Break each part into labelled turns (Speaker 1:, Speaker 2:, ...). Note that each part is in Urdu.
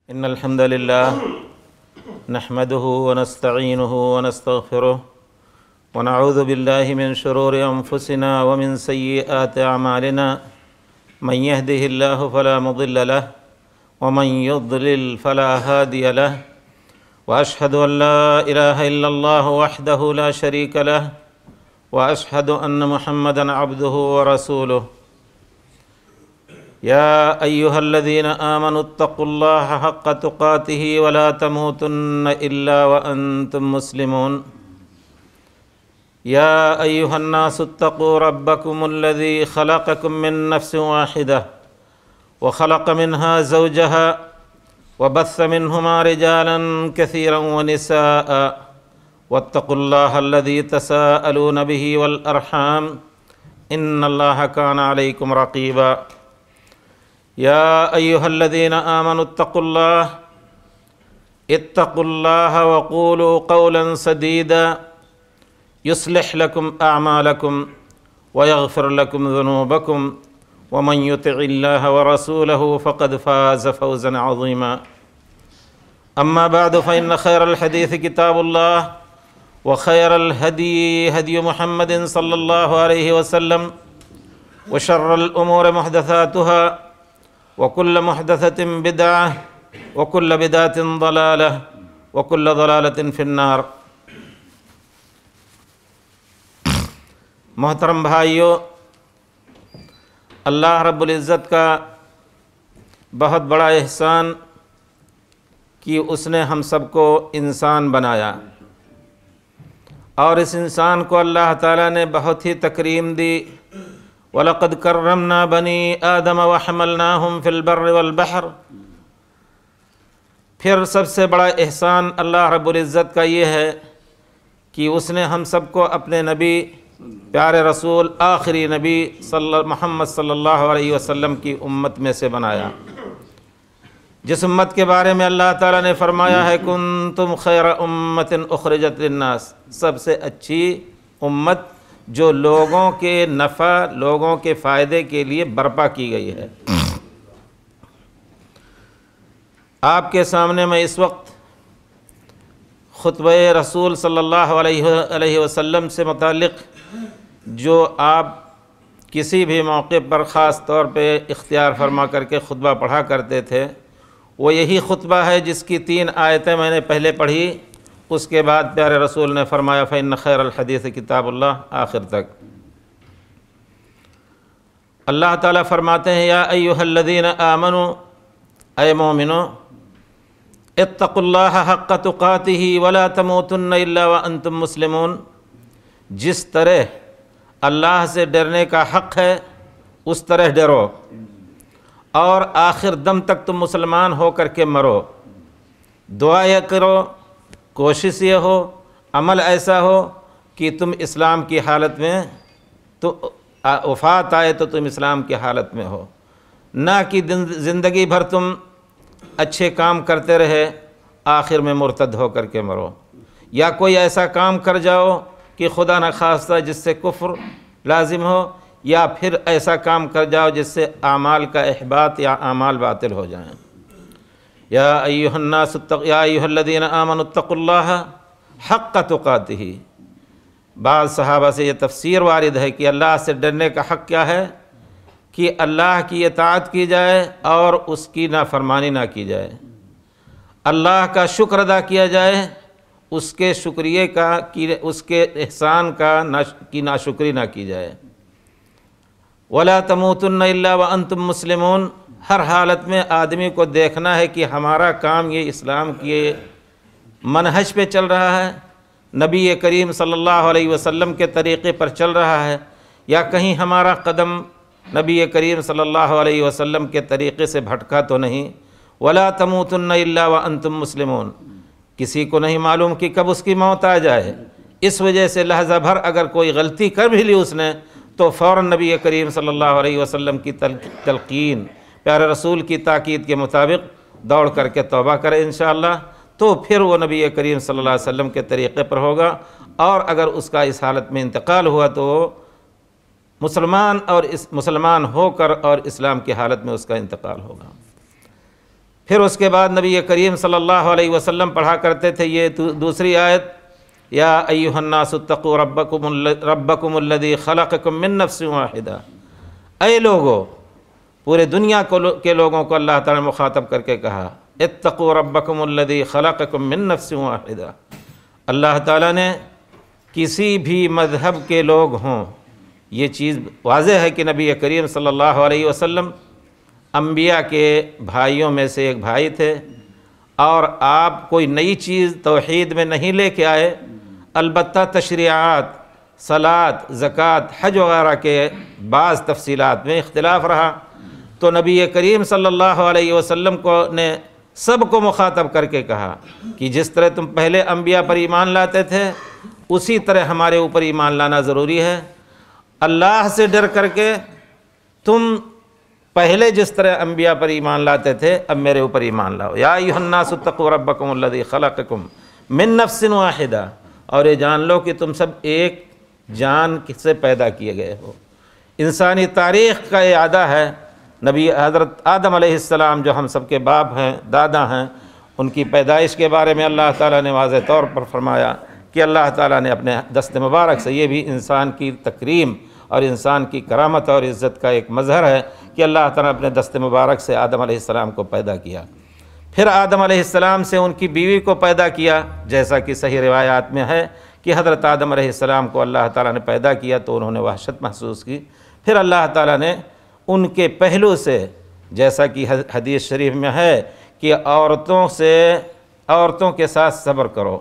Speaker 1: إن الحمد لله نحمده ونستعينه ونستغفره ونعوذ بالله من شرور أنفسنا ومن سيئات أعمالنا من يهده الله فلا مضل له ومن يضلل فلا هادي له وأشهد أن لا إله إلا الله وحده لا شريك له وأشهد أن محمدًا عبده ورسوله يا أيها الذين آمنوا اتقوا الله حق تقاته ولا تموتن إلا وأنتم مسلمون يا أيها الناس اتقوا ربكم الذي خلقكم من نفس واحدة وخلق منها زوجها وبث منهما رجالا كثيرا ونساء واتقوا الله الذي تساءلون به والأرحام إن الله كان عليكم رقيبا يا أيها الذين آمنوا اتقوا الله وقولوا قولا سديدا يصلح لكم أعمالكم ويغفر لكم ذنوبكم ومن يطع الله ورسوله فقد فاز فوزا عظيما أما بعد فإن خير الحديث كتاب الله وخير الهدي هدي محمد صلى الله عليه وسلم وشر الأمور محدثاتها وكل محدثة بدعة وكل بدعة ضلالة وكل ضلالة في النار۔ محترم بھائیو، اللہ رب العزت کا بہت بڑا احسان کہ اس نے ہم سب کو انسان بنایا، اور اس انسان کو اللہ تعالیٰ نے بہت ہی تکریم دی۔ وَلَقَدْ كَرَّمْنَا بَنِي آدَمَ وَحَمَلْنَاهُمْ فِي الْبَرِّ وَالْبَحْرِ۔ پھر سب سے بڑا احسان اللہ رب العزت کا یہ ہے کہ اس نے ہم سب کو اپنے نبی، پیارے رسول، آخری نبی محمد صلی اللہ علیہ وسلم کی امت میں سے بنایا، جس امت کے بارے میں اللہ تعالیٰ نے فرمایا ہے کنتم خیر امت اخرجت للناس، سب سے اچھی امت جو لوگوں کے نفع، لوگوں کے فائدے کے لیے برپا کی گئی ہے۔ آپ کے سامنے میں اس وقت خطبہ رسول صلی اللہ علیہ وسلم سے متعلق جو آپ کسی بھی موقع پر خاص طور پہ اختیار فرما کر کے خطبہ پڑھا کرتے تھے، وہ یہی خطبہ ہے جس کی 3 آیتیں میں نے پہلے پڑھی۔ اس کے بعد پیارے رسول نے فرمایا فَإِنَّ خَيْرَ الْحَدِيثِ کتاب اللہ، آخر تک۔ اللہ تعالیٰ فرماتے ہیں یا ایھا الذین آمنوا، اے مومنو، اتقوا اللہ حق تقاتہ ولا تموتن الا وانتم مسلمون۔ جس طرح اللہ سے ڈرنے کا حق ہے اس طرح ڈرو، اور آخر دم تک تم مسلمان ہو کر کے مرو۔ دعا یہ کرو، کوشش یہ ہو، عمل ایسا ہو کہ تم اسلام کی حالت میں، تو وفات آئے تو تم اسلام کی حالت میں ہو، نہ کہ زندگی بھر تم اچھے کام کرتے رہے آخر میں مرتد ہو کر کے مرو، یا کوئی ایسا کام کر جاؤ کہ خدا نخواستہ جس سے کفر لازم ہو، یا پھر ایسا کام کر جاؤ جس سے اعمال کا احباط یا اعمال باطل ہو جائیں۔ یا ایھا الناس یا ایھا الذین آمنوا اتقوا اللہ حق تقاتہ۔ بعض صحابہ سے یہ تفسیر وارد ہے کہ اللہ سے ڈرنے کا حق کیا ہے کہ اللہ کی اطاعت کی جائے اور اس کی نافرمانی نہ کی جائے، اللہ کا شکر ادا کیا جائے، اس کے شکریہ کا، اس کے احسان کی ناشکری نہ کی جائے۔ وَلَا تَمُوتُنَّ إِلَّا وَأَنْتُمْ مُسْلِمُونَ۔ ہر حالت میں آدمی کو دیکھنا ہے کہ ہمارا کام یہ اسلام کے منہج پہ چل رہا ہے، نبی کریم صلی اللہ علیہ وسلم کے طریقے پر چل رہا ہے، یا کہیں ہمارا قدم نبی کریم صلی اللہ علیہ وسلم کے طریقے سے بھٹکا تو نہیں۔ وَلَا تَمُوتُنَّ إِلَّا وَأَنْتُمْ مُسْلِمُونَ۔ کسی کو نہیں معلوم کہ کب اس کی موت آ جائے، اس وجہ سے لحظہ بھر اگر کوئی غلطی کر بھی لی اس نے تو فوراً نبی کریم صلی اللہ علیہ وسلم کی تلقین، پیارے رسول کی تاکید کے مطابق دوڑ کر کے توبہ کرے انشاءاللہ، تو پھر وہ نبی کریم صلی اللہ علیہ وسلم کے طریقے پر ہوگا، اور اگر اس کا اس حالت میں انتقال ہوا تو مسلمان ہو کر اور اسلام کی حالت میں اس کا انتقال ہوگا۔ پھر اس کے بعد نبی کریم صلی اللہ علیہ وسلم پڑھا کرتے تھے یہ دوسری آیت، یا ایھا الناس اتقوا ربکم الذی خلقکم من نفس واحدہ، اے لوگو، پورے دنیا کے لوگوں کو اللہ تعالیٰ نے مخاطب کر کے کہا اتقوا ربکم الذی خلقکم من نفس واحدہ۔ اللہ تعالیٰ نے کسی بھی مذہب کے لوگ ہوں، یہ چیز واضح ہے کہ نبی کریم صلی اللہ علیہ وسلم انبیاء کے بھائیوں میں سے ایک بھائی تھے، اور آپ کوئی نئی چیز توحید میں نہیں لے کے آئے، البتہ تشریعات، صلاۃ، زکوٰۃ، حج وغیرہ کے بعض تفصیلات میں اختلاف رہا، تو نبی کریم صلی اللہ علیہ وسلم نے سب کو مخاطب کر کے کہا کہ جس طرح تم پہلے انبیاء پر ایمان لاتے تھے اسی طرح ہمارے اوپر ایمان لانا ضروری ہے۔ اللہ سے ڈر کر کے تم پہلے جس طرح انبیاء پر ایمان لاتے تھے اب میرے اوپر ایمان لاؤ۔ یا ایھا الناس اتقوا ربکم الذی خلقکم من نفس واحدہ، اور یہ جان لو کہ تم سب ایک جان سے پیدا کیے گئے ہو۔ انسانی تاریخ کا اعادہ ہے، نبی حضرت آدم علیہ السلام جو ہم سب کے باپ ہیں، دادا ہیں، ان کی پیدائش کے بارے میں اللہ تعالیٰ نے واضح طور پر فرمایا کہ اللہ تعالیٰ نے اپنے دست مبارک سے، یہ بھی انسان کی تکریم اور انسان کی کرامت اور عزت کا ایک مظہر ہے کہ اللہ تعالیٰ نے اپنے دست مبارک سے آدم علیہ السلام کو پیدا کیا۔ پھر آدم علیہ السلام سے ان کی بیوی کو پیدا کیا، جیسا کہ صحیح روایات میں ہے کہ حضرت آدم علیہ السلام کو اللہ تعالیٰ نے پیدا کیا تو انہوں نے وحشت محسوس کی، پھر اللہ تعالیٰ نے ان کے پہلو سے، جیسا کہ حدیث شریف میں ہے کہ عورتوں کے ساتھ صبر کرو،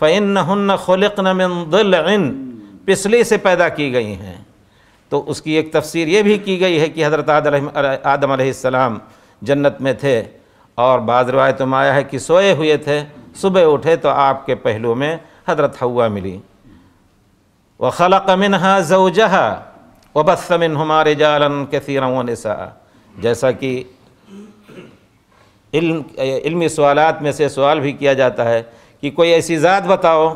Speaker 1: فَإِنَّهُنَّ خُلِقْنَ مِن ضِلْعٍ، پسلی سے پیدا کی گئی ہیں۔ تو اس کی ایک تفسیر یہ بھی کی گئی ہے کہ حضرت آدم علیہ السلام جنت میں تھے، اور بعض روایتوں میں آیا ہے کہ سوئے ہوئے تھے، صبح اٹھے تو آپ کے پہلو میں حضرت حوا ملی۔ وَخَلَقَ مِنْهَا زَوْجَهَا وَبَثَّ مِنْهُمَا رِجَالًا كَثِيرًا وَنِسَاءً، جیسا کہ علمی سوالات میں سے سوال بھی کیا جاتا ہے کہ کوئی ایسی ذات بتاؤ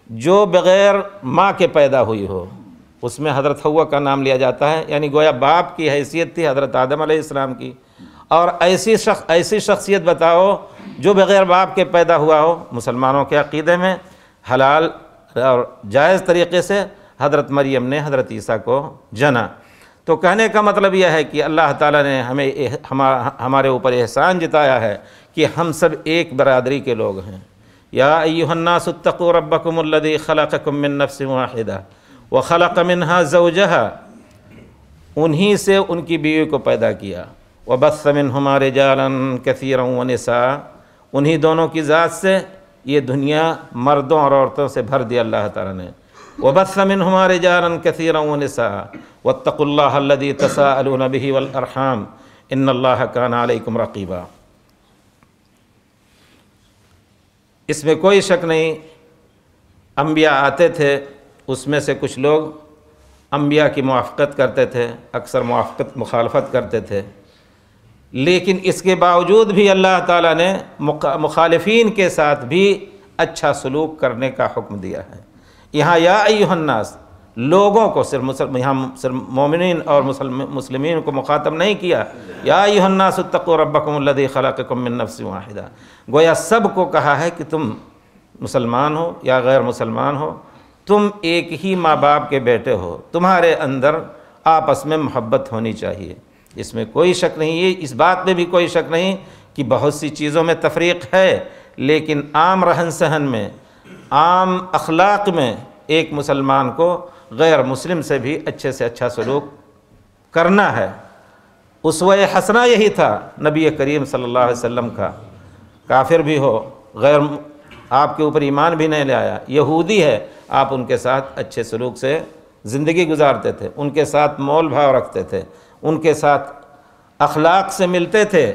Speaker 1: جو بغیر ماں کے پیدا ہوئی ہو، اس میں حضرت حوا کا نام لیا جاتا ہے، یعنی گویا باپ کی حیثیت تھی حضرت آدم علیہ السلام کی، اور ایسی شخصیت بتاؤ جو بغیر باپ کے پیدا ہوا ہو۔ مسلمانوں کے عقیدے میں حلال اور جائز طریقے سے حضرت مریم نے حضرت عیسیٰ کو جنا۔ تو کہنے کا مطلب یہ ہے کہ اللہ تعالیٰ نے ہمارے اوپر احسان جتایا ہے کہ ہم سب ایک برادری کے لوگ ہیں۔ یا ایھا الناس اتقوا ربکم الذی خلقکم من نفس واحدہ وخلق منها زوجها، انہی سے ان کی بیوی کو پیدا کیا، وبث منہما رجالا کثیرا ونساء، انہی دونوں کی ذات سے یہ دنیا مردوں اور عورتوں سے بھر دیا اللہ تعالیٰ نے۔ وبث منہما رجالا کثیرا ونساء واتقوا اللہ الذی تساءلون بہ والارحام ان اللہ کان علیکم رقیبا۔ اس میں کوئی شک نہیں، انبیاء آتے تھے، اس میں سے کچھ لوگ انبیاء کی موافقت کرتے تھے، اکثر مخالفت کرتے تھے، لیکن اس کے باوجود بھی اللہ تعالیٰ نے مخالفین کے ساتھ بھی اچھا سلوک کرنے کا حکم دیا ہے۔ یہاں یا ایھا الناس، لوگوں کو یہاں صرف مومنین اور مسلمین کو مخاطب نہیں کیا، یا ایھا الناس اتقوا ربکم الذی خلقکم من نفس واحدہ، گویا سب کو کہا ہے کہ تم مسلمان ہو یا غیر مسلمان ہو، تم ایک ہی ماں باپ کے بیٹے ہو، تمہارے اندر آپس میں محبت ہونی چاہیے۔ اس میں کوئی شک نہیں، اس بات میں بھی کوئی شک نہیں کہ بہت سی چیزوں میں تفریق ہے، لیکن عام رہن سہن میں، عام اخلاق میں ایک مسلمان کو غیر مسلم سے بھی اچھے سے اچھا سلوک کرنا ہے۔ اسوہ حسنہ یہی تھا نبی کریم صلی اللہ علیہ وسلم کا، کافر بھی ہو، غیر آپ کے اوپر ایمان بھی نہیں لے آیا، یہودی ہے، آپ ان کے ساتھ اچھے سلوک سے زندگی گزارتے تھے، ان کے ساتھ مول بھاؤ رکھتے تھے، ان کے ساتھ اخلاق سے ملتے تھے۔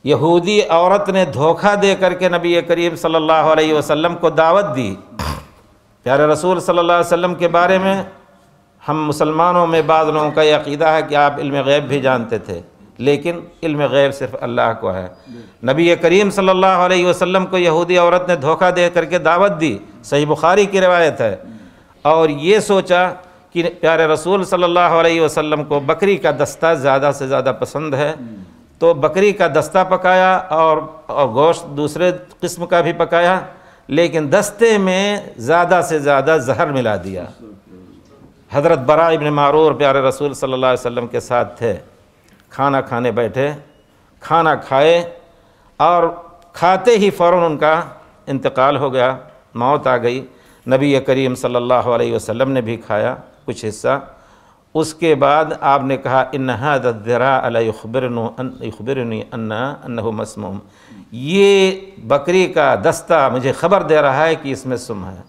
Speaker 1: یہودی عورت نے دھوکہ دے کر کے نبی کریم صلی اللہ علیہ وسلم کو دعوت دی۔ پیارے رسول صلی اللہ علیہ وسلم کے بارے میں ہم مسلمانوں میں بعض لوگوں کا یہ عقیدہ ہے کہ آپ علم غیب بھی جانتے تھے، لیکن علم غیب صرف اللہ کو ہے۔ نبی کریم صلی اللہ علیہ وسلم کو یہودی عورت نے دھوکہ دے کر کے دعوت دی، صحیح بخاری کی روایت ہے، اور یہ سوچا کہ پیارے رسول صلی اللہ علیہ وسلم کو بکری کا دستہ زیادہ سے زیادہ پسند ہے، تو بکری کا دستہ پکایا اور گوشت دوسرے قسم کا بھی پکایا، لیکن دستے میں زیادہ سے زیادہ زہر ملا دیا۔ حضرت براء ابن معرور پیارے رسول صلی اللہ علیہ وسلم کے ساتھ تھے، کھانا کھانے بیٹھے، کھانا کھائے اور کھاتے ہی فوراً ان کا انتقال ہو گیا، موت آ گئی۔ نبی کریم صلی اللہ علیہ وسلم نے بھی کھایا کچھ حصہ۔ اس کے بعد آپ نے کہا ان ھذا الذراع لا یخبرنی انہ مسموم، یہ بکری کا دستہ مجھے خبر دے رہا ہے کہ اس میں سم ہے،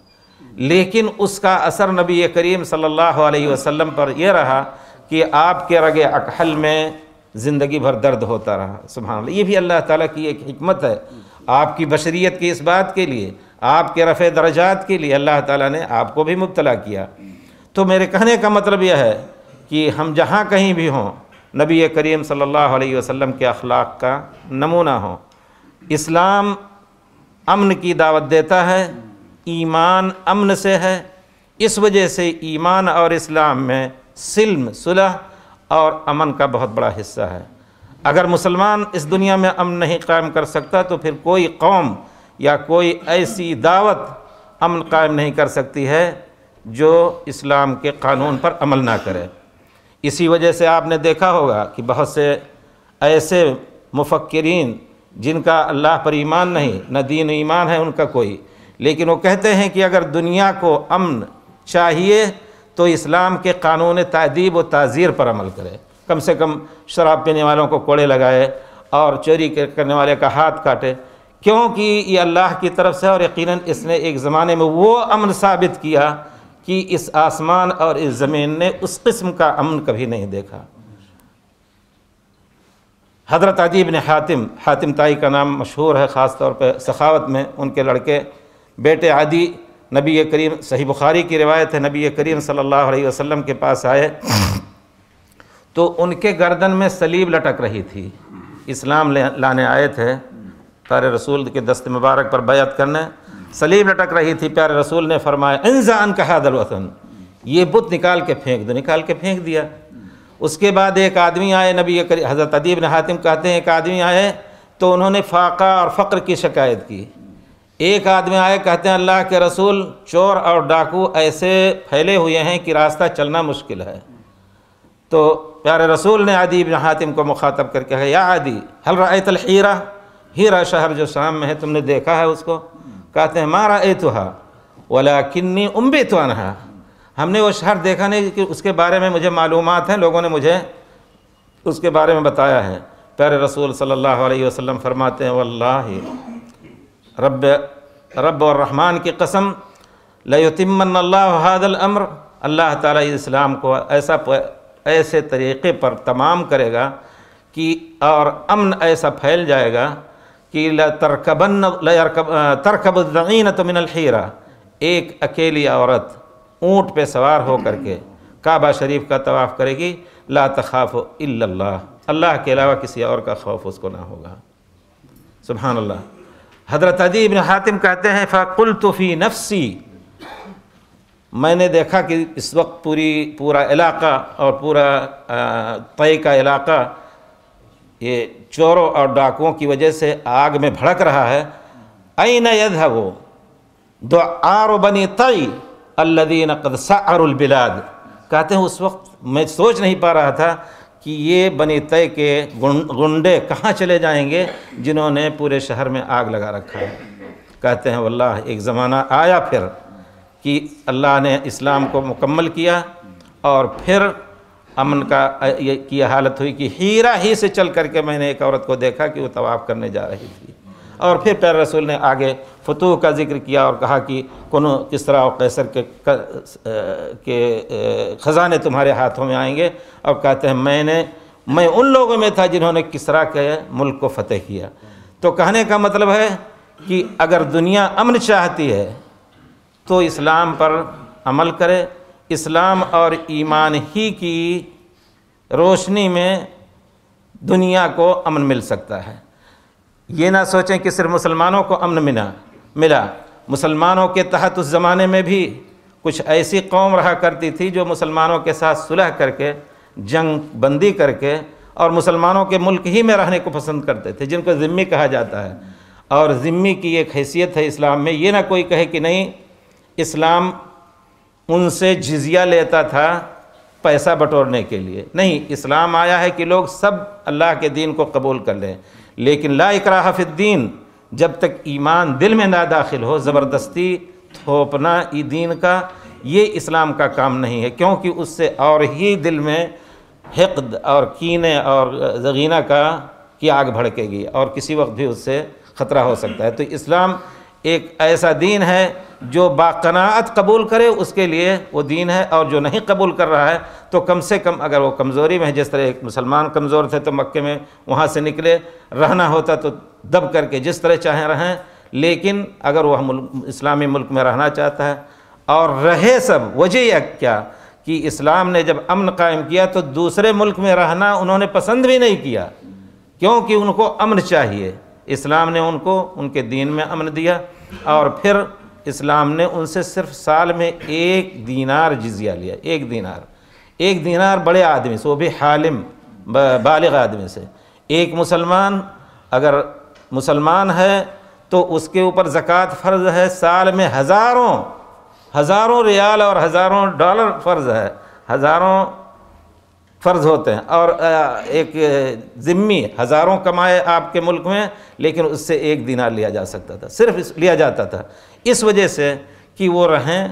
Speaker 1: لیکن اس کا اثر نبی کریم صلی اللہ علیہ وسلم پر یہ رہا کہ آپ کے رگ اکحل میں زندگی بھر درد ہوتا رہا۔ سبحان اللہ، یہ بھی اللہ تعالیٰ کی ایک حکمت ہے، آپ کی بشریت کی اس بات کے لیے، آپ کے رفع درجات کے لیے اللہ تعالیٰ نے آپ کو بھی مبتلا کیا۔ تو میرے کہنے کا مطلب یہ ہے کہ ہم جہاں کہیں بھی ہوں نبی کریم صلی اللہ علیہ وسلم کے اخلاق کا نمونہ ہوں۔ اسلام امن کی دعوت دیتا ہے، ایمان امن سے ہے، اس وجہ سے ایمان اور اسلام میں سلم، صلح اور امن کا بہت بڑا حصہ ہے۔ اگر مسلمان اس دنیا میں امن نہیں قائم کر سکتا تو پھر کوئی قوم یا کوئی ایسی دعوت امن قائم نہیں کر سکتی ہے جو اسلام کے قانون پر عمل نہ کرے۔ اسی وجہ سے آپ نے دیکھا ہوگا کہ بہت سے ایسے مفکرین جن کا اللہ پر ایمان نہیں، نہ دین و ایمان ہے ان کا کوئی، لیکن وہ کہتے ہیں کہ اگر دنیا کو امن چاہیے تو اسلام کے قانون تادیب و تعزیر پر عمل کرے، کم سے کم شراب پینے والوں کو کوڑے لگائے اور چوری کرنے والے کا ہاتھ کاٹے، کیونکہ یہ اللہ کی طرف سے، اور یقیناً اس نے ایک زمانے میں وہ امن ثابت کیا کہ اس آسمان اور اس زمین نے اس قسم کا امن کبھی نہیں دیکھا۔ حضرت عدی بن حاتم طائی کا نام مشہور ہے، خاص طور پہ سخاوت میں۔ ان کے لڑکے بیٹے عدی نبی کریم، صحیح بخاری کی روایت ہے، نبی کریم صلی اللہ علیہ وسلم کے پاس آئے تو ان کے گردن میں صلیب لٹک رہی تھی، اسلام لانے آئے تھے پیارے رسول کے دست مبارک پر بیعت کرنے، صلیب لٹک رہی تھی۔ پیارے رسول نے فرمایا انزع عنک ھذا الوطن، یہ بت نکال کے پھینک دو، نکال کے پھینک دیا۔ اس کے بعد ایک آدمی آئے، نبی کریم حضرت عدی بن حاتم کہتے ہیں ایک آدمی آئے تو انہوں نے فاقہ اور فقر کی شکایت کی۔ ایک آدمی آئے، کہتے ہیں اللہ کے رسول چور اور ڈاکو ایسے پھیلے ہوئے ہیں کہ راستہ چلنا مشکل ہے۔ تو پیارے رسول نے عدی بن حاتم کو مخاطب کر کے کہا یا عدی هل رأیت الحیرہ، ہیرا شہر جو شام میں ہے تم نے دیکھا ہے اس کو؟ کہتے ہیں ما رأیتها ولکنی انبت عنها، ہم نے وہ شہر دیکھا نہیں کہ اس کے بارے میں مجھے معلومات ہیں، لوگوں نے مجھے اس کے بارے میں بتایا ہے۔ پیارے رسول صلی اللہ علیہ وسلم فرماتے ہیں واللہ رب الرحمن کی قسم لیتمن اللہ ھذا الامر، اللہ تعالیٰ اسلام کو ایسے طریقے پر تمام کرے گا کہ اور امن ایسا پھیل جائے گا کہ ترکب الضعینۃ من الحیرہ، ایک اکیلی عورت اونٹ پہ سوار ہو کر کے کعبہ شریف کا طواف کرے گی، لا تخاف الا اللہ، اللہ کے علاوہ کسی اور کا خوف اس کو نہ ہوگا۔ سبحان اللہ۔ حضرت عدی بن حاتم کہتے ہیں فقلت فی نفسی، میں نے دیکھا کہ اس وقت پورا علاقہ اور پورا طے کا علاقہ یہ چوروں اور ڈاکوؤں کی وجہ سے آگ میں بھڑک رہا ہے۔ این یذھب دعار بنی طی الذین قد سعروا البلاد، کہتے ہیں اس وقت میں سوچ نہیں پا رہا تھا کہ یہ بنی طے کے گنڈے کہاں چلے جائیں گے جنہوں نے پورے شہر میں آگ لگا رکھا ہے۔ کہتے ہیں واللہ ایک زمانہ آیا پھر کہ اللہ نے اسلام کو مکمل کیا اور پھر امن کی حالت ہوئی کہ ہیرا ہی سے چل کر کے میں نے ایک عورت کو دیکھا کہ وہ طواف کرنے جا رہی تھی، اور پھر پیارے رسول نے آگے فتوح کا ذکر کیا اور کہا کہ کسریٰ و قیصر کے خزانے تمہارے ہاتھوں میں آئیں گے، اور کہتے ہیں میں ان لوگوں میں تھا جنہوں نے کسریٰ کے ملک کو فتح کیا۔ تو کہنے کا مطلب ہے کہ اگر دنیا امن چاہتی ہے تو اسلام پر عمل کرے، اسلام اور ایمان ہی کی روشنی میں دنیا کو امن مل سکتا ہے۔ یہ نہ سوچیں کہ صرف مسلمانوں کو امن ملا، مسلمانوں کے تحت اس زمانے میں بھی کچھ ایسی قوم رہا کرتی تھی جو مسلمانوں کے ساتھ صلح کر کے، جنگ بندی کر کے اور مسلمانوں کے ملک ہی میں رہنے کو پسند کرتے تھے، جن کو ذمی کہا جاتا ہے۔ اور ذمی کی ایک حیثیت ہے اسلام میں، یہ نہ کوئی کہے کہ نہیں اسلام ان سے جزیہ لیتا تھا پیسہ بٹورنے کے لیے، نہیں، اسلام آیا ہے کہ لوگ سب اللہ کے دین کو قبول کر لیں، لیکن لا اکراہ فی الدین، جب تک ایمان دل میں نہ داخل ہو، زبردستی تھوپنا دین کا یہ اسلام کا کام نہیں ہے، کیونکہ اس سے اور ہی دل میں حقد اور کینے اور ضغینہ کی آگ بھڑکے گی اور کسی وقت بھی اس سے خطرہ ہو سکتا ہے۔ تو اسلام ایک ایسا دین ہے جو باقناعت قبول کرے اس کے لیے وہ دین ہے، اور جو نہیں قبول کر رہا ہے تو کم سے کم اگر وہ کمزوری میں ہے، جس طرح ایک مسلمان کمزور تھے تو مکے میں وہاں سے نکلے، رہنا ہوتا تو دب کر کے جس طرح چاہیں رہیں، لیکن اگر وہ اسلامی ملک میں رہنا چاہتا ہے اور رہے سب، وجہ کیا کہ اسلام نے جب امن قائم کیا تو دوسرے ملک میں رہنا انہوں نے پسند بھی نہیں کیا، کیونکہ ان کو امن چاہیے۔ اسلام نے ان کو ان کے دین میں امن دیا، اور پھر اسلام نے ان سے صرف سال میں 1 دینار جزیہ لیا، 1 دینار بڑے آدمی سے، وہ بھی حالم بالغ آدمی سے۔ ایک مسلمان اگر مسلمان ہے تو اس کے اوپر زکوٰۃ فرض ہے، سال میں ہزاروں ریال اور ہزاروں ڈالر فرض ہے، ہزاروں فرض ہوتے ہیں، اور ایک ذمی ہزاروں کمائے آپ کے ملک میں، لیکن اس سے 1 دینار لیا جا سکتا تھا، صرف لیا جاتا تھا، اس وجہ سے کہ وہ رہیں۔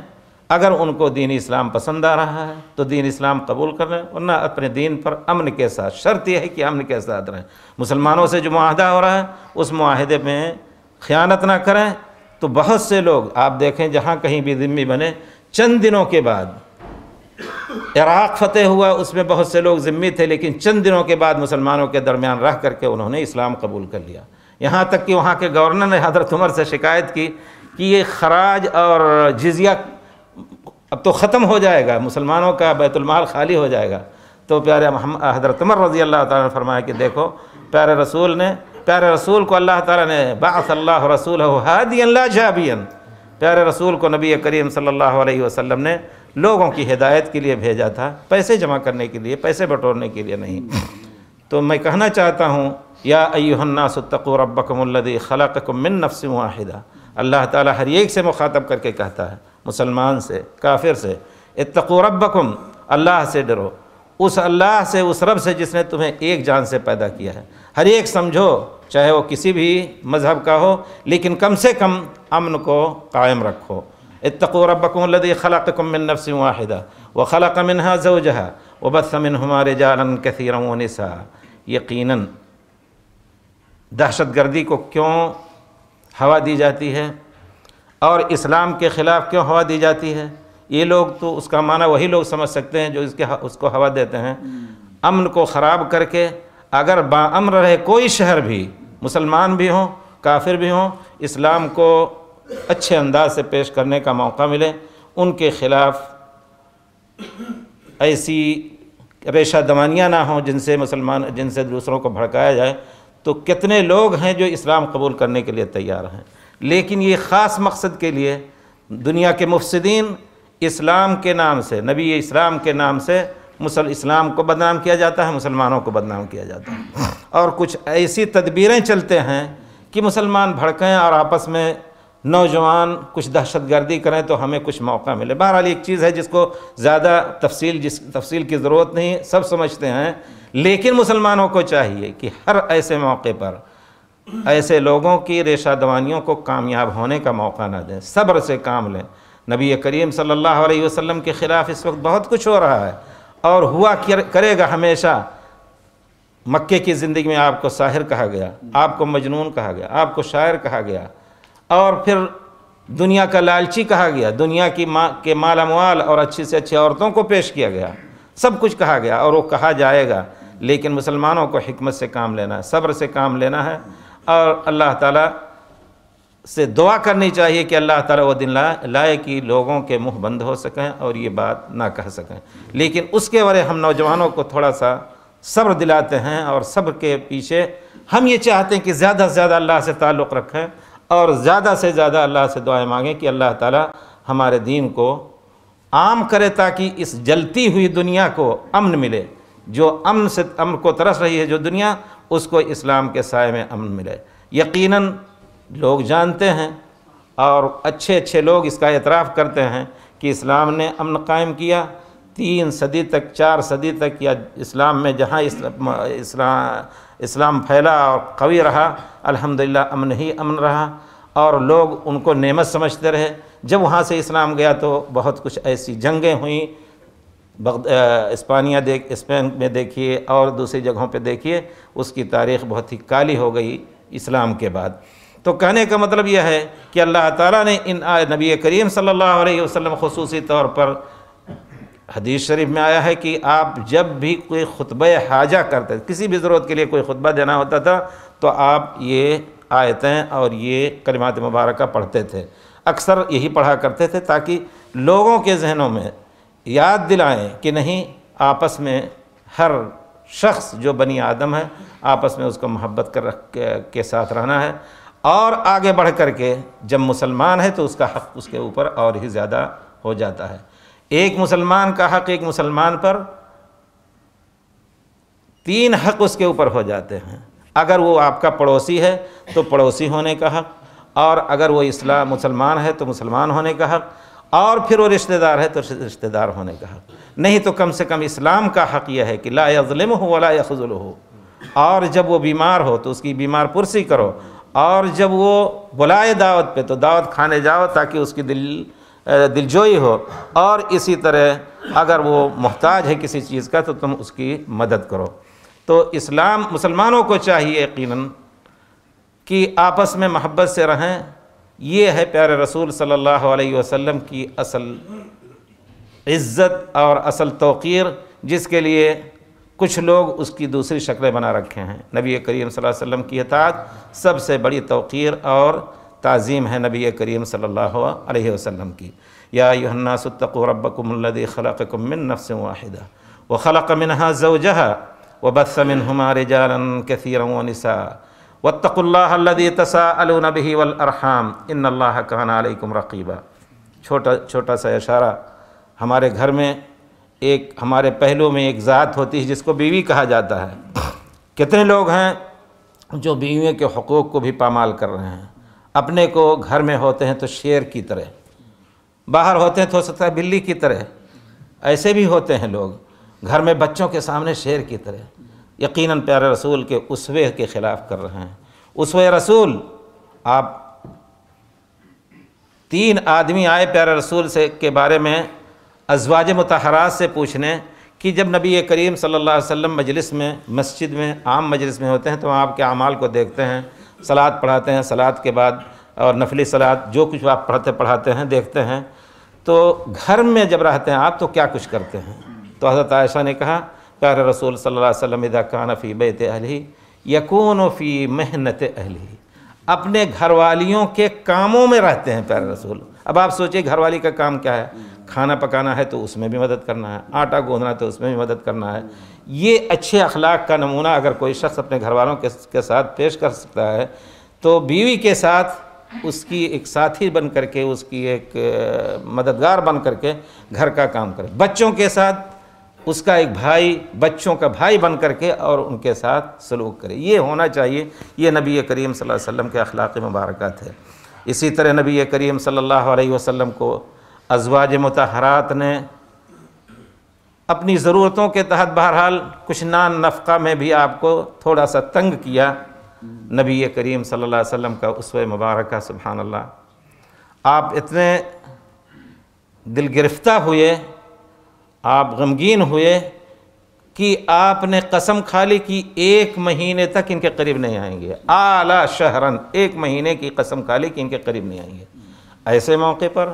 Speaker 1: اگر ان کو دین اسلام پسند آ رہا ہے تو دین اسلام قبول کر لیں، ورنہ اپنے دین پر امن کے ساتھ، شرط یہ ہے کہ امن کے ساتھ رہیں۔ مسلمانوں سے جو معاہدہ ہو رہا ہے اس معاہدے میں خیانت نہ کریں۔ تو بہت سے لوگ آپ دیکھیں جہاں کہیں بھی ذمی بنے، چند دنوں کے بعد عراق فتح ہوا، اس میں بہت سے لوگ ذمی تھے، لیکن چند دنوں کے بعد مسلمانوں کے درمیان رہ کر کے انہوں نے اسلام قبول کر لیا، یہاں تک کہ وہاں کے گورنر نے حضرت عمر سے شکایت کی کہ یہ خراج اور جزیہ اب تو ختم ہو جائے گا، مسلمانوں کا بیت المال خالی ہو جائے گا۔ تو پیارے حضرت عمر رضی اللہ تعالیٰ نے فرمایا کہ دیکھو پیارے رسول کو اللہ تعالیٰ نے بعث اللہ رسولہ ہادیا لا جابیا، پیارے رسول کو نبی کریم صلی اللہ علیہ وسلم نے لوگوں کی ہدایت کے لیے بھیجا تھا، پیسے جمع کرنے کے لیے، پیسے بٹورنے کے لیے نہیں۔ تو میں کہنا چاہتا ہوں یا ایھا الناس اتقوا ربکم الذی خلقکم من نفس واحدہ، اللہ تعالیٰ ہر ایک سے مخاطب کر کے کہتا ہے، مسلمان سے، کافر سے، اتقوا ربکم، اللہ سے ڈرو، اس اللہ سے، اس رب سے جس نے تمہیں ایک جان سے پیدا کیا ہے۔ ہر ایک سمجھو، چاہے وہ کسی بھی مذہب کا ہو، لیکن کم سے کم امن کو قائم رکھو۔ اتقوا ربکم الذی خلقکم من نفس واحدہ وخلق منها زوجها وبث منہما رجالا کثیرا ونساء۔ یقیناً دہشت گردی کو کیوں ہوا دی جاتی ہے اور اسلام کے خلاف کیوں ہوا دی جاتی ہے؟ یہ لوگ تو اس کا معنی وہی لوگ سمجھ سکتے ہیں جو اس کو ہوا دیتے ہیں۔ امن کو خراب کر کے اگر با امن رہے کوئی شہر بھی، مسلمان بھی ہوں، کافر بھی ہوں، اسلام کو اچھے انداز سے پیش کرنے کا موقع ملے، ان کے خلاف ایسی ریشہ دمانیاں نہ ہوں جن سے دوسروں کو بھڑکایا جائے، تو کتنے لوگ ہیں جو اسلام قبول کرنے کے لیے تیار ہیں، لیکن یہ خاص مقصد کے لیے دنیا کے مفسدین اسلام کے نام سے، نبی اسلام کے نام سے اسلام کو بدنام کیا جاتا ہے، مسلمانوں کو بدنام کیا جاتا ہے، اور کچھ ایسی تدبیریں چلتے ہیں کہ مسلمان بھڑکیں اور آپس میں نوجوان کچھ دہشت گردی کریں تو ہمیں کچھ موقع ملے۔ بہرحال ایک چیز ہے جس کو زیادہ تفصیل کی ضرورت نہیں، سب سمجھتے ہیں، لیکن مسلمانوں کو چاہیے کہ ہر ایسے موقع پر ایسے لوگوں کی ریشہ دوانیوں کو کامیاب ہونے کا موقع نہ دیں، صبر سے کام لیں۔ نبی کریم صلی اللہ علیہ وسلم کے خلاف اس وقت بہت کچھ ہو رہا ہے اور ہوا کرے گا ہمیشہ۔ مکے کی زندگی میں آپ کو ساحر کہا گیا، آپ کو مجنون کہا گیا، آپ کو شاعر کہا گیا، اور پھر دنیا کا لالچی کہا گیا، دنیا کے مال اموال اور اچھی سے اچھی عورتوں کو پیش کیا گیا، سب کچھ کہا گیا اور وہ کہا جائے گا، لیکن مسلمانوں کو حکمت سے کام لینا ہے، صبر سے کام لینا ہے، اور اللہ تعالیٰ سے دعا کرنی چاہیے کہ اللہ تعالیٰ وہ دن لائے کہ لوگوں کے منہ بند ہو سکیں اور یہ بات نہ کہہ سکیں، لیکن اس کے ورے ہم نوجوانوں کو تھوڑا سا صبر دلاتے ہیں، اور صبر کے پیچھے ہم یہ چاہتے ہیں کہ زیادہ سے زیادہ اللہ سے تعلق رکھیں اور زیادہ سے زیادہ اللہ سے دعائیں مانگیں کہ اللہ تعالیٰ ہمارے دین کو عام کرے تاکہ اس جلتی ہوئی دنیا کو امن ملے، جو امن کو ترس رہی ہے جو دنیا، اس کو اسلام کے سائے میں امن ملے۔ یقیناً لوگ جانتے ہیں اور اچھے اچھے لوگ اس کا اعتراف کرتے ہیں کہ اسلام نے امن قائم کیا 3 صدی تک، 4 صدی تک، یا اسلام میں جہاں اسلام پھیلا اور قوی رہا، الحمدللہ امن ہی امن رہا، اور لوگ ان کو نعمت سمجھتے رہے۔ جب وہاں سے اسلام گیا تو بہت کچھ ایسی جنگیں ہوئیں، اسپین میں دیکھیے اور دوسری جگہوں پہ دیکھیے، اس کی تاریخ بہت ہی کالی ہو گئی اسلام کے بعد۔ تو کہنے کا مطلب یہ ہے کہ اللہ تعالیٰ نے نبی کریم صلی اللہ علیہ وسلم خصوصی طور پر، حدیث شریف میں آیا ہے کہ آپ جب بھی کوئی خطبہ حاجہ کرتے، کسی بھی ضرورت کے لیے کوئی خطبہ دینا ہوتا تھا تو آپ یہ آیتیں اور یہ کلمات مبارکہ پڑھتے تھے، اکثر یہی پڑھا کرتے تھے تاکہ لوگوں کے ذہنوں میں یاد دلائیں کہ نہیں، آپس میں ہر شخص جو بنی آدم ہے آپس میں اس کو محبت کے ساتھ رہنا ہے، اور آگے بڑھ کر کے جب مسلمان ہے تو اس کا حق اس کے اوپر اور ہی زیادہ ہو جاتا ہے۔ ایک مسلمان کا حق ایک مسلمان پر 3 حق اس کے اوپر ہو جاتے ہیں۔ اگر وہ آپ کا پڑوسی ہے تو پڑوسی ہونے کا حق، اور اگر وہ مسلمان ہے تو مسلمان ہونے کا حق، اور پھر وہ رشتہ دار ہے تو رشتہ دار ہونے کا حق۔ نہیں تو کم سے کم اسلام کا حق یہ ہے کہ لا یظلمہ ولا یخذلہ، اور جب وہ بیمار ہو تو اس کی بیمار پرسی کرو، اور جب وہ بلائے دعوت پہ تو دعوت کھانے جاؤ تاکہ اس کی دلجوئی ہو، اور اسی طرح اگر وہ محتاج ہے کسی چیز کا تو تم اس کی مدد کرو۔ تو اسلام مسلمانوں کو چاہیے یقیناً کہ آپس میں محبت سے رہیں۔ یہ ہے پیارے رسول صلی اللہ علیہ وسلم کی اصل عزت اور اصل توقیر، جس کے لیے کچھ لوگ اس کی دوسری شکلیں بنا رکھے ہیں۔ نبی کریم صلی اللہ علیہ وسلم کی اطاعت سب سے بڑی توقیر اور تعظیم ہے نبی کریم صلی اللہ علیہ وسلم کی۔ یا ایھا الناس اتقوا ربکم الذی خلقکم من نفس واحدہ وخلق منها زوجها وبث منهما رجالا كثيرا ونساء واتقوا الله الذي تساءلون به والارحام ان اللہ کان علیکم رقیبا۔ چھوٹا سا اشارہ، ہمارے گھر میں ہمارے پہلو میں ایک ذات ہوتی ہے جس کو بیوی کہا جاتا ہے۔ کتنے لوگ ہیں جو بیویوں کے حقوق کو بھی پامال کر رہے ہیں، اپنے کو گھر میں ہوتے ہیں تو شیر کی طرح، باہر ہوتے ہیں تو ہو سکتا ہے بلی کی طرح، ایسے بھی ہوتے ہیں لوگ، گھر میں بچوں کے سامنے شیر کی طرح۔ یقیناً پیارے رسول کے اسوے کے خلاف کر رہے ہیں۔ اسوے رسول، آپ 3 آدمی آئے پیارے رسول کے بارے میں ازواج مطہرات سے پوچھنے کہ جب نبی کریم صلی اللہ علیہ وسلم مجلس میں، مسجد میں، عام مجلس میں ہوتے ہیں تو آپ کے اعمال کو دیکھتے ہیں، صلاۃ پڑھاتے ہیں، صلاۃ کے بعد اور نفلی صلاۃ جو کچھ آپ پڑھاتے ہیں دیکھتے ہیں، تو گھر میں جب رہتے ہیں آپ تو کیا کچھ کرتے ہیں؟ تو حضرت عائشہ نے کہا پیارے رسول صلی اللہ علیہ وسلم اذا کان فی بیت اہلہ یکون فی محنت اہلہ، اپنے گھر والیوں کے کاموں میں رہتے ہیں پیارے رسول۔ اب آپ سوچئے گھر والی کا کام کیا ہے؟ کھانا پکانا ہے تو اس میں بھی مدد کرنا ہے، آٹا گوندنا تو اس میں بھی مدد کرنا ہے۔ یہ اچھے اخلاق کا نمونہ اگر کوئی شخص اپنے گھر والوں کے ساتھ پیش کر سکتا ہے تو بیوی کے ساتھ اس کی ایک ساتھی بن کر کے، اس کی ایک مددگار بن کر کے گھر کا کام کرے۔ بچوں کے ساتھ اس کا ایک بھائی، بچوں کا بھائی بن کر کے اور ان کے ساتھ سلوک کرے۔ یہ ہونا چاہیے، یہ نبی کریم صلی اللہ علیہ وسلم کے اخلاق مبارکات ہے۔ اسی طرح نبی کریم صلی اللہ علیہ وسلم کو ازواج مطہرات نے اپنی ضرورتوں کے تحت بہرحال کچھ نان نفقہ میں بھی آپ کو تھوڑا سا تنگ کیا۔ نبی کریم صلی اللہ علیہ وسلم کا اسوہ مبارکہ، سبحان اللہ، آپ اتنے دل گرفتہ ہوئے، آپ غمگین ہوئے کہ آپ نے قسم کھا لی کہ 1 مہینے تک ان کے قریب نہیں آئیں گے۔ اعلیٰ شہرن، 1 مہینے کی قسم کھا لی کہ ان کے قریب نہیں آئیں گے۔ ایسے موقع پر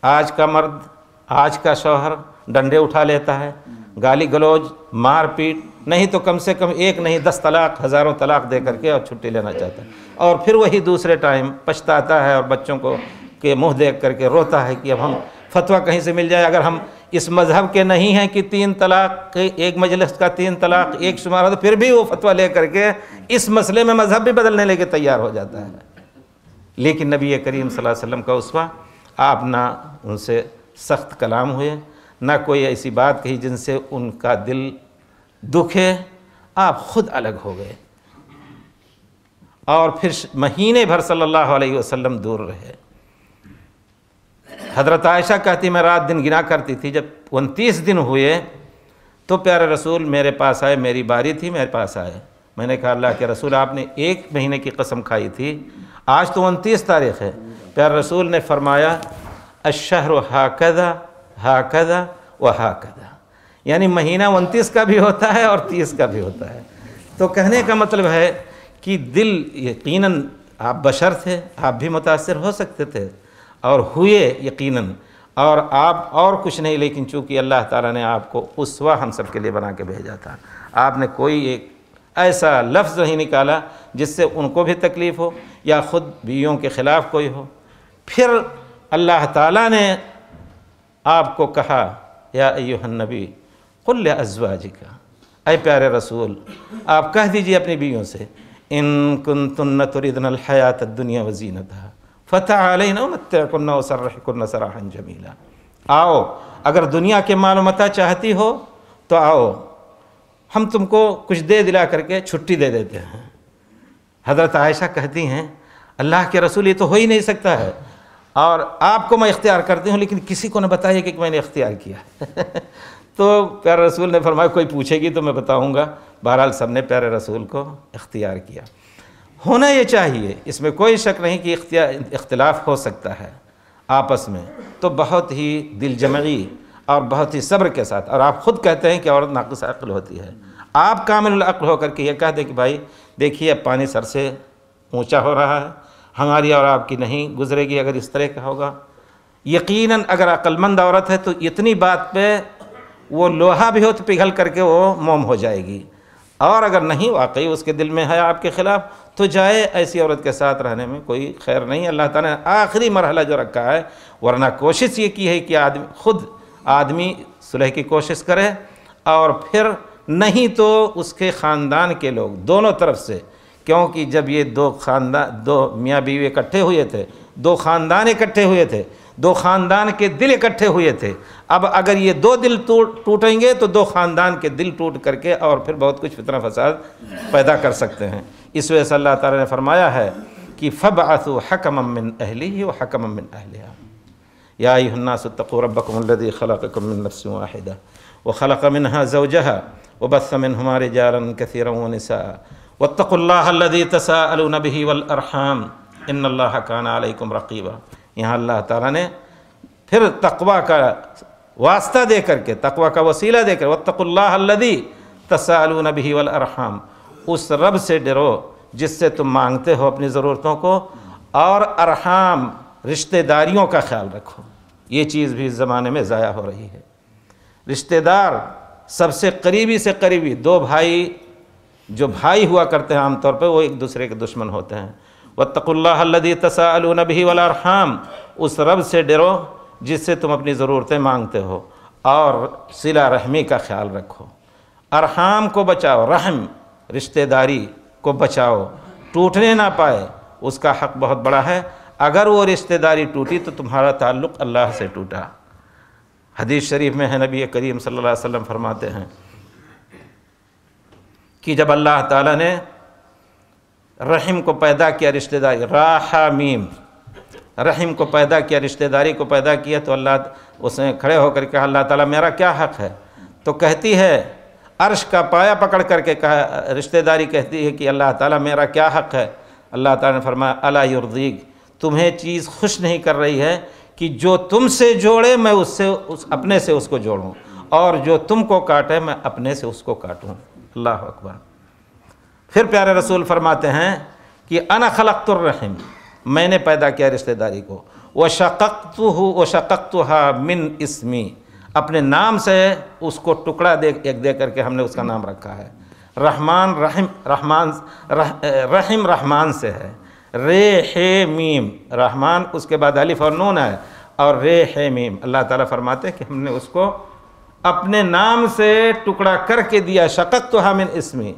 Speaker 1: آج کا مرد، آج کا شوہر ڈنڈے اٹھا لیتا ہے، گالی گلوچ، مار پیٹ، نہیں تو کم سے کم 1 نہیں 10 طلاق، ہزاروں طلاق دے کر کے اور چھٹی لینا چاہتا ہے، اور پھر وہی دوسرے ٹائم پچھتاتا ہے اور بچوں کو کے منہ دیکھ کر کے روتا ہے کہ اب ہم فتویٰ کہیں سے مل جائے۔ اگر ہم اس مذہب کے نہیں ہیں کہ 3 طلاق، ایک مجلس کا 3 طلاق ایک شمار ہو، تو پھر بھی وہ فتویٰ لے کر کے اس مسئلے میں مذہب بھی بدلنے لے کے تیار ہو جاتا ہے۔ لیکن نبی کریم صلی اللہ علیہ وسلم کا اسوہ، آپ نہ ان سے سخت کلام ہوئے، نہ کوئی ایسی بات کہی جن سے ان کا دل دکھ ہے آپ خود الگ ہو گئے، اور پھر مہینے بھر صلی اللہ علیہ وسلم دور رہے۔ حضرت عائشہ کہتی میں رات دن گنا کرتی تھی، جب 29 دن ہوئے تو پیارے رسول میرے پاس آئے، میری باری تھی، میرے پاس آئے۔ میں نے کہا اللہ کے رسول آپ نے 1 مہینے کی قسم کھائی تھی، آج تو 29 تاریخ ہے۔ پیارے رسول نے فرمایا الشہر ہاکذا ہاکذا وہاکذا، یعنی مہینہ 29 کا بھی ہوتا ہے اور 30 کا بھی ہوتا ہے۔ تو کہنے کا مطلب ہے کہ دل یقیناً آپ بشر تھے، آپ بھی متاثر ہو سکتے تھے اور ہوئے یقیناً، اور آپ اور کچھ نہیں، لیکن چونکہ اللہ تعالیٰ نے آپ کو اسوہ ہم سب کے لیے بنا کے بھیجا تھا، آپ نے کوئی ایک ایسا لفظ نہیں نکالا جس سے ان کو بھی تکلیف ہو یا خود بیویوں کے خلاف کوئی ہو۔ پھر اللہ تعالیٰ نے آپ کو کہا یا ایھا النبی قل لازواجک، اے پیارے رسول آپ کہہ دیجئے اپنی بیویوں سے ان کنتن تردن الحیات الدنیا وزینتہا فتعالین امتعکن وسرحکن سراحا جمیلا، آؤ اگر دنیا کے مال و متاع چاہتی ہو تو آؤ، ہم تم کو کچھ دے دلا کر کے چھٹی دے دیتے ہیں۔ حضرت عائشہ کہتی ہیں اللہ کے رسول یہ تو ہو ہی نہیں سکتا ہے، اور آپ کو میں اختیار کرتی ہوں لیکن کسی کو نہ بتائیے کہ میں نے اختیار کیا۔ تو پیارے رسول نے فرمایا کوئی پوچھے گی تو میں بتاؤں گا۔ بہرحال سب نے پیارے رسول کو اختیار کیا۔ ہونا یہ چاہیے، اس میں کوئی شک نہیں کہ اختلاف ہو سکتا ہے آپس میں، تو بہت ہی دل جمعی اور بہت ہی صبر کے ساتھ، اور آپ خود کہتے ہیں کہ عورت ناقص عقل ہوتی ہے، آپ کامل العقل ہو کر کے یہ کہہ دیں کہ بھائی دیکھیے اب پانی سر سے اونچا ہو رہا ہے، ہماری اور آپ کی نہیں گزرے گی اگر اس طرح کا ہوگا۔ یقیناً اگر عقل مند عورت ہے تو اتنی بات پہ وہ لوہا بھی ہو تو پگھل کر کے وہ موم ہو جائے گی، اور اگر نہیں واقعی اس کے دل میں ہے آپ کے خلاف تو جائے، ایسی عورت کے ساتھ رہنے میں کوئی خیر نہیں۔ اللہ تعالیٰ نے آخری مرحلہ جو رکھا ہے، ورنہ کوشش یہ کی ہے کہ آدمی صلح کی کوشش کرے، اور پھر نہیں تو اس کے خاندان کے لوگ دونوں طرف سے، کیونکہ جب یہ دو میاں بیوی اکٹھے ہوئے تھے، 2 خاندان اکٹھے ہوئے تھے، 2 خاندان کے دل اکٹھے ہوئے تھے، اب اگر یہ 2 دل ٹوٹیں گے تو 2 خاندان کے دل ٹوٹ کر کے اور پھر بہت کچھ فتنہ فساد پیدا کر سکتے ہیں۔ اس وجہ سے اللہ تعالیٰ نے فرمایا ہے کہ فَابْعَثُوا حَكَمًا مِّنْ أَهْلِهِ وَحَكَمًا مِّنْ أَهْلِهَا يَا أَيُّهَا النَّاسُ اتَّقُوا رَبَّكُمُ الَّذِي خَلَقَكُم مِّن نَّفْسٍ وَاحِدَةٍ وَخَلَقَ مِنْهَا زَوْجَهَا وَبَثَّ مِنْهُمَا رِجَالًا كَثِيرًا وَنِسَاءً وَاتَّقُوا اللَّهَ الَّذِي تَسَاءَلُونَ بِهِ وَالْأَرْحَامَ إِنَّ اللَّهَ كَانَ عَلَيْكُمْ رَقِيبًا۔ یہاں اللہ تعالیٰ نے پھر تقوی کا واسطہ دے کر کے، تقوی کا وسیلہ دے کر وَاتَّقُوا اللَّهَ الَّذِي تَسَاءَلُونَ بِهِ وَالْأَرْحَامَ، اس رب سے ڈرو جس سے تم مانگتے ہو اپنی ضرورتوں کو، اور ارحام رشتہ داریوں کا خیال رکھو۔ یہ چیز بھی اس زمانے میں ضائع ہو رہی ہے۔ رشتہ دار سب سے قریبی سے قریبی 2 بھائی جو بھائی ہوا کرتے ہیں عام طور پہ، وہ ایک دوسرے کے دشمن ہوتے ہیں۔ وَاتَّقُوا اللَّهَ الَّذِي تَسَاءَلُونَ بِهِ وَالْأَرْحَامَ، اس رب سے ڈرو جس سے تم اپنی ضرورتیں مانگتے ہو، اور صلہ رحمی کا خیال رکھو، ارحام کو بچاؤ، رحم رشتہ داری کو بچاؤ، ٹوٹنے نہ پائے، اس کا حق بہت بڑا ہے۔ اگر وہ رشتہ داری ٹوٹی تو تمہارا تعلق اللہ سے ٹوٹا۔ حدیث شریف میں ہے، نبی کریم صلی اللہ علیہ وسلم فرماتے ہیں کہ جب اللہ تعالیٰ نے رحم کو پیدا کیا، رشتہ داری راحمیم، رحم کو پیدا کیا، رشتہ داری کو پیدا کیا، تو اللہ اس نے کھڑے ہو کر کہا اللہ تعالیٰ میرا کیا حق ہے؟ تو کہتی ہے عرش کا پایا پکڑ کر کے کہا، رشتہ داری کہتی ہے کہ اللہ تعالیٰ میرا کیا حق ہے؟ اللہ تعالیٰ نے فرمایا الا یرضیک، تمہیں چیز خوش نہیں کر رہی ہے کہ جو تم سے جوڑے میں اپنے سے اس کو جوڑوں، اور جو تم کو کاٹے میں اپنے سے اس کو کاٹوں۔ اللہ اکبر۔ پھر پیارے رسول فرماتے ہیں کہ انا خلقت الرحم، میں نے پیدا کیا رشتہ داری کو، وشققتها من اسمی، اپنے نام سے اس کو ٹکڑا دے کر کے ہم نے اس کا نام رکھا ہے۔ رحمان رحم رحمان سے ہے، رے میم، رحمان اس کے بعد الف اور نون ہے، اور رے میم۔ اللہ تعالیٰ فرماتے ہیں کہ ہم نے اس کو اپنے نام سے ٹکڑا کر کے دیا، شققتها من اسمی۔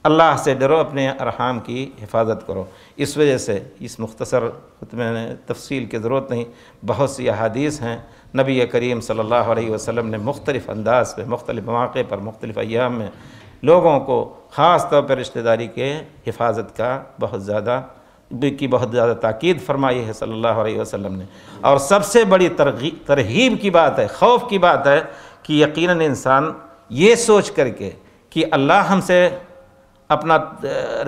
Speaker 1: اللہ سے ڈرو، اپنے ارحام کی حفاظت کرو۔ اس وجہ سے اس مختصر خطبے میں تفصیل کی ضرورت نہیں، بہت سی احادیث ہیں نبی کریم صلی اللہ علیہ وسلم نے مختلف انداز پہ، مختلف مواقع پر، مختلف ایام میں لوگوں کو خاص طور پر رشتہ داری کے حفاظت کا بہت زیادہ تاکید فرمائی ہے صلی اللہ علیہ وسلم نے۔ اور سب سے بڑی ترغیب کی بات ہے، خوف کی بات ہے کہ یقیناً انسان یہ سوچ کر کے کہ اللہ ہم سے اپنا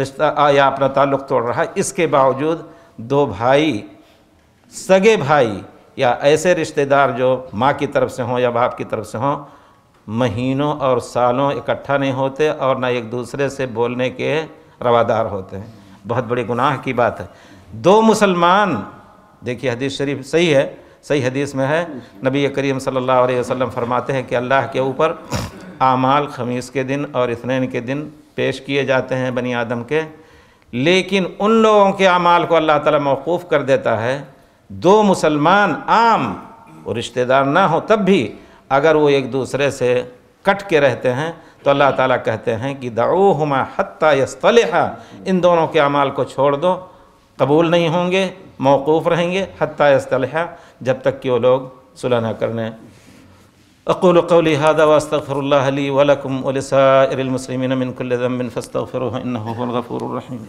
Speaker 1: رشتہ یا اپنا تعلق توڑ رہا ہے، اس کے باوجود دو بھائی، سگے بھائی یا ایسے رشتہ دار جو ماں کی طرف سے ہوں یا باپ کی طرف سے ہوں، مہینوں اور سالوں اکٹھا نہیں ہوتے اور نہ ایک دوسرے سے بولنے کے روادار ہوتے ہیں۔ بہت بڑی گناہ کی بات ہے۔ دو مسلمان، دیکھیے حدیث شریف صحیح ہے، صحیح حدیث میں ہے، نبی کریم صلی اللہ علیہ وسلم فرماتے ہیں کہ اللہ کے اوپر اعمال خمیس کے دن اور اثنین کے دن پیش کیے جاتے ہیں بنی آدم کے، لیکن ان لوگوں کے اعمال کو اللہ تعالیٰ موقوف کر دیتا ہے۔ دو مسلمان عام وہ رشتہ دار نہ ہو تب بھی اگر وہ ایک دوسرے سے کٹ کے رہتے ہیں تو اللہ تعالیٰ کہتے ہیں کہ دعوہما حتی یصطلحا، ان دونوں کے اعمال کو چھوڑ دو، قبول نہیں ہوں گے، موقوف رہیں گے حتی یصطلحا، جب تک کہ وہ لوگ صلح نہ کرنے۔ اقول قولی ھذا واستغفر اللہ لی ولکم ولسائر المسلمین من کل ذنب فاستغفروہ انہ ھو الغفور الرحیم۔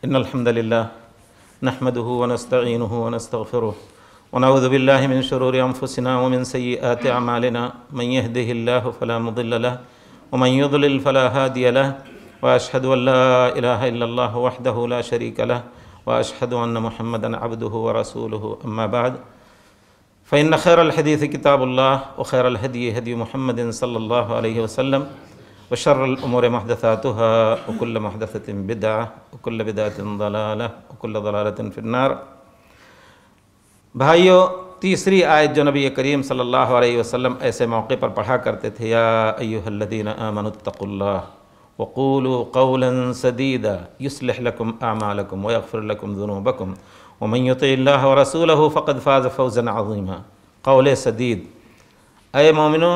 Speaker 1: ان الحمد للہ نحمده ونستعینه ونستغفره ونعوذ باللہ من شرور انفسنا ومن سیئات اعمالنا من يهده الله فلا مضل له ومن يضلل فلا هادي له واشهد ان لا اله الا الله وحده لا شريك له واشهد ان محمدا عبده ورسوله اما بعد فان خير الحديث كتاب الله وخير الهدي هدي محمد صلى الله عليه وسلم وشر الأمور محدثاتها وكل محدثة بدعة وكل بدعة ضلالة وكل ضلالة في النار۔ بھائیو، تیسری آیت جو نبی کریم صلی اللہ علیہ وسلم ایسے موقع پر پڑھا کرتے تھے، یا ایھا الذین آمنوا اتقوا اللہ وقولوا قولا سدیدا یصلح لکم اعمالکم ویغفر لکم ذنوبکم ومن یطع اللہ ورسولہ فقد فاز فوزا عظیما۔ قول سدید، اے مومنو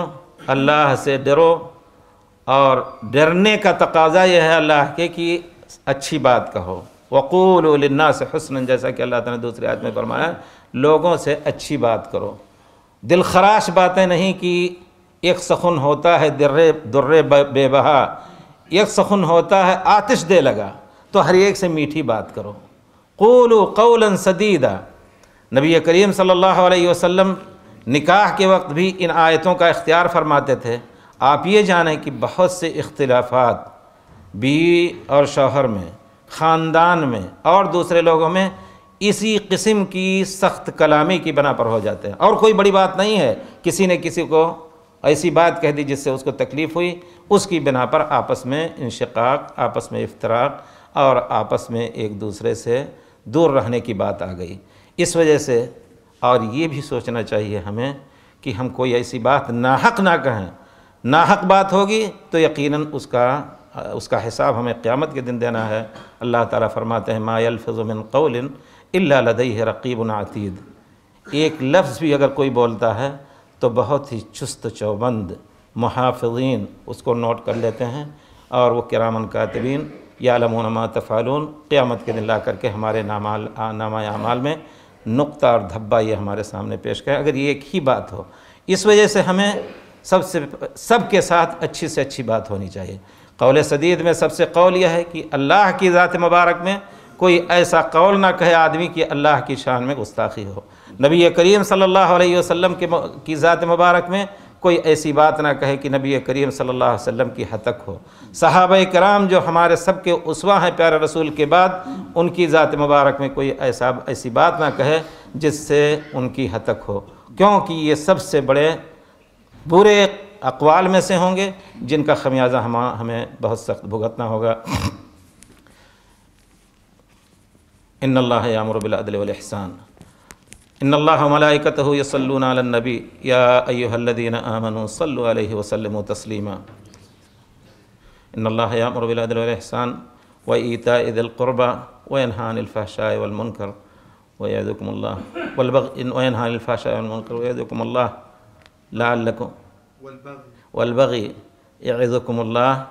Speaker 1: اللہ سے ڈرو، اور ڈرنے کا تقاضا یہ ہے اللہ کے کہ اچھی بات کہو۔ وقولوا للناس حسنا، جیسا کہ اللہ تعالیٰ نے دوسری آیت میں فرمایا لوگوں سے اچھی بات کرو، دل خراش باتیں نہیں کہ ایک سخن ہوتا ہے در بے بہا، ایک سخن ہوتا ہے آتش دے لگا، تو ہر ایک سے میٹھی بات کرو۔ قولوا قولا سدیدا، نبی کریم صلی اللہ علیہ وسلم نکاح کے وقت بھی ان آیتوں کا اختیار فرماتے تھے۔ آپ یہ جانیں کہ بہت سے اختلافات بیوی اور شوہر میں، خاندان میں اور دوسرے لوگوں میں اسی قسم کی سخت کلامی کی بنا پر ہو جاتے ہیں، اور کوئی بڑی بات نہیں ہے، کسی نے کسی کو ایسی بات کہہ دی جس سے اس کو تکلیف ہوئی، اس کی بنا پر آپس میں انشقاق، آپس میں افتراق اور آپس میں ایک دوسرے سے دور رہنے کی بات آ گئی۔ اس وجہ سے اور یہ بھی سوچنا چاہیے ہمیں کہ ہم کوئی ایسی بات ناحق نہ کہیں۔ ناحق بات ہوگی تو یقیناً اس کا حساب ہمیں قیامت کے دن دینا ہے۔ اللہ تعالیٰ فرماتے ہیں ما یلفظ من قول الا لدیہ رقیب عتید، ایک لفظ بھی اگر کوئی بولتا ہے تو بہت ہی چست چوبند محافظین اس کو نوٹ کر لیتے ہیں، اور وہ کرامن کاتبین یعلمون ما تفعلون قیامت کے دن لا کر کے ہمارے نامہ اعمال میں نقطہ اور دھبا یہ ہمارے سامنے پیش کریں، اگر یہ ایک ہی بات ہو۔ اس وجہ سے ہمیں سب کے ساتھ اچھی سے اچھی بات ہونی چاہیے۔ قول سدید میں سب سے قول یہ ہے کہ اللہ کی ذات مبارک میں کوئی ایسا قول نہ کہے آدمی کہ اللہ کی شان میں گستاخی ہو۔ نبی کریم صلی اللہ علیہ وسلم کی ذات مبارک میں کوئی ایسی بات نہ کہے کہ نبی کریم صلی اللہ علیہ وسلم کی ہتک ہو۔ صحابہ کرام جو ہمارے سب کے اسوہ ہیں پیارے رسول کے بعد، ان کی ذات مبارک میں کوئی ایسی بات نہ کہے جس سے ان کی ہتک ہو، کیونکہ یہ سب سے بڑے برے اقوال میں سے ہوں گے جن کا خمیازہ ہمیں بہت سخت بھگتنا ہوگا۔ ان اللہ یامر بالعدل والاحسان ان اللہ وملائکتہ یصلون علی النبی یا ایھا الذین آمنوا صلوا علیہ وسلموا تسلیما۔ ان اللہ یامر بالعدل والاحسان وایتاء ذی القربى وینہی عن الفحشاء والمنکر ویعظکم اللہ وینہی عن الفحشاء والمنکر ویعظکم اللہ والبغی یعظکم اللہ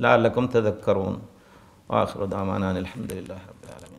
Speaker 1: لعلکم تذکرون۔ وآخر دعوانا الحمد للہ رب العالمین.